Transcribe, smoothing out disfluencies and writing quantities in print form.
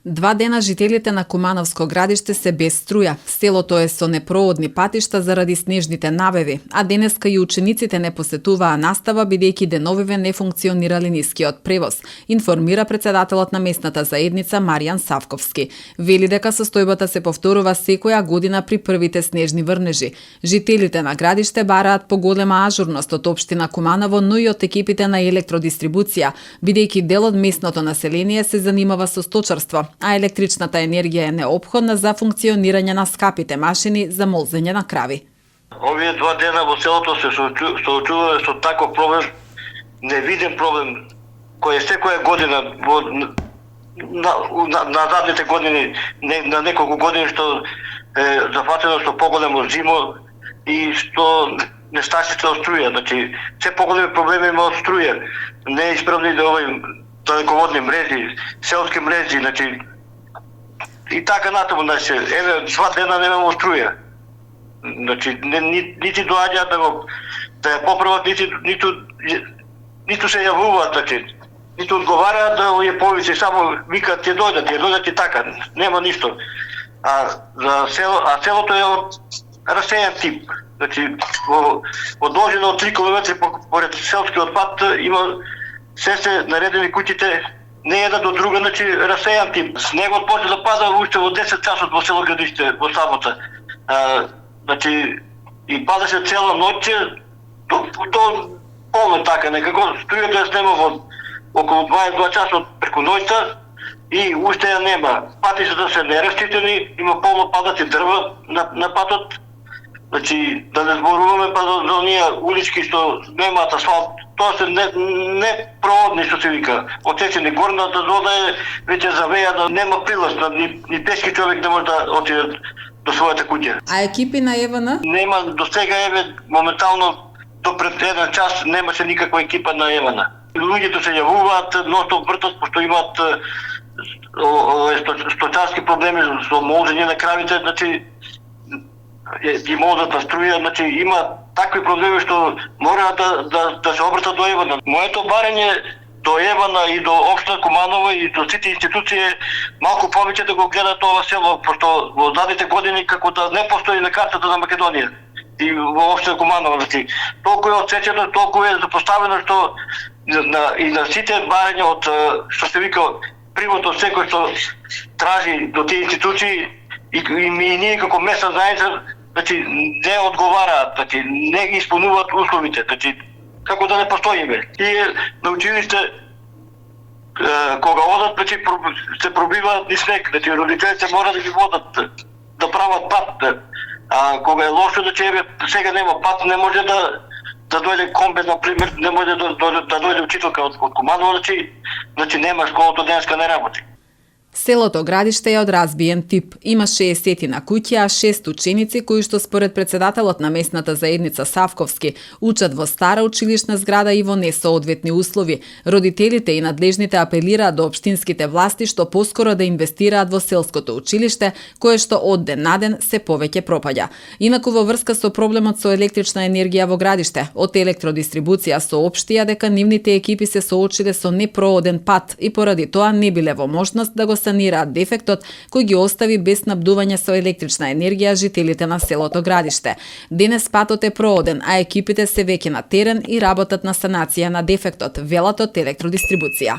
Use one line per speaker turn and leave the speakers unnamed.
2 дена жителите на Кумановско градиште се без струја. Селото е со непроодни патишта заради снежните навеви, а денеска и учениците не посетуваа настава бидејќи деновиве не функционира линискиот превоз, информира председателот на местната заедница Маријан Савковски. Вели дека состојбата се повторува секоја година при првите снежни врнежи. Жителите на градиште бараат поголема ажурност од општина Куманово, но и од екипите на електродистрибуција, бидејќи дел од местното население се занимава со сточарство, а електричната енергија е неопходна за функционирање на скапите машини за молзење на крави.
Овие 2 дена во селото се соочуваме со таков проблем, невиден проблем, кој е секоја година на задните години, на неколку години што е зафатено со поголемо зимо и што нестачите од струја. Значи, се поголеми проблеми има од струја. Неисправни далеководни мрежи, селски мрежи, значи и така натаму, значи, еве 2 дена немаме струја. Значи, нити доаѓаат да ја поправат, ниту се јавуваат, значи, ниту одговараат да ја повише, само викаат ќе дојдат и така, нема ништо. Селото е од расејан тип. Значи, одложено од 3 километри поред селскиот пат има се наредени куќите не една до друга, значи расејан тип. Снегот почне да пада уште во 10 часот во село Градиште, во сабота. Значи, и падаше цела ноќ, до полно така, некако струјата ја снема во околу 22 часот преку ноќта и уште ја нема. Патишата се нераштитени, има полно падати дрва на патот. Значи, да не зборуваме па за оние улички што немаат асфалт, тоа се непроодни, што се вика. Отсечени горната зона е веќе завејана, нема прилаз, ни пешки човек не може да отиде до својата куќа.
А екипи на ЕВН?
Нема, до сега моментално до пред 1 час немаше никаква екипа на ЕВН. Луѓето се јавуваат, носно вртат, пошто имаат сточарски проблеми со молзење на кравите, значи ги молзат на струја, значи има такви проблеми што мора да се обратат до ЕВН. Моето барање до ЕВН и до општина Куманово и до сите институции малку повеќе да го гледат ова село, пошто во задните години како да не постои на картата на Македонија и во општина Куманово, значи толку е отсечено, толку е запоставено што и на сите барања од што се вика примото секој што тражи до тие институции и ние како местна заедница, значи не одговараат, значи не ги исполнуваат условите, значи како да не постоиме. И на училиште кога одат, значи се пробиваат низ снег, значи родителите мора да ги водат да прават пат. А кога е лошо, значи сега нема пат, не може да дојде комбе, например, не може да дојде учителка од Куманово, значи нема, школото денеска не работи.
Селото Градиште е од разбиен тип. Има 60 на куќи, а 6 ученици кои што според председателот на местната заедница Савковски учат во стара училишна зграда и во несоодветни услови. Родителите и надлежните апелираат до општинските власти што поскоро да инвестираат во селското училиште, кое што од ден на ден се повеќе пропаѓа. Инаку во врска со проблемот со електрична енергија во Градиште, од електродистрибуција соопштија дека нивните екипи се соочиле со непрооден пат и поради тоа не биле во можност да го санираат дефектот кој ги остави без снабдување со електрична енергија жителите на селото Градиште. Денес патот е прооден, а екипите се веќе на терен и работат на санација на дефектот, велат од електродистрибуција.